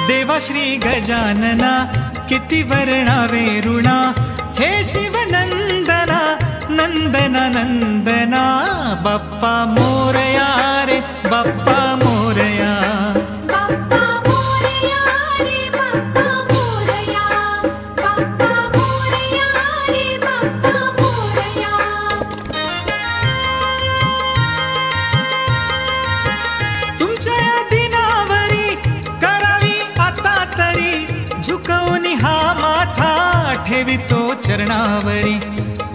देवा श्री गजानना किती वर्णावे ऋणा, हे शिवनंदना नंदना नंदना, बाप्पा मोरया रे बाप्पा मोरया, बाप्पा मोरया रे बाप्पा मोरया, बाप्पा मोरया रे बाप्पा मोरया. तुमच्या या दिनावरी करावी आता तरी, झुकवून हा माथा ठेवितो चरणावरी.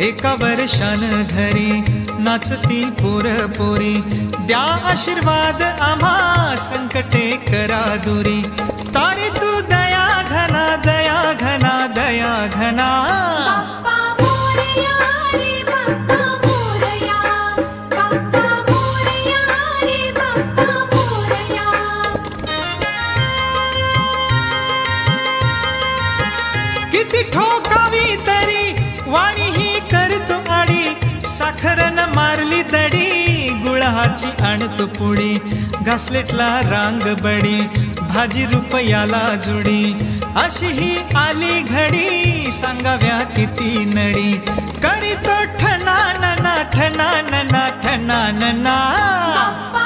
एका वर्षान घरी नाचती पोर पोरी, द्या आशीर्वाद आम्हा संकटे करा दुरी. तारी तू दया घना दया घना दया घना, बाप्पा मोरया रे बाप्पा मोरया, बाप्पा मोरया रे बाप्पा मोरया. किती ठोकावी तरी वाणी ही करतो आडी, साखरन मारली दडी गुळाची आणतो पुडी. घासलेटला रांग बडी भाजी रुपयाला जुडी, अशी ही आली घडी सांगाव्या किती नडी. करीतो ठना नना ठना नना ठना नना, बाप्पा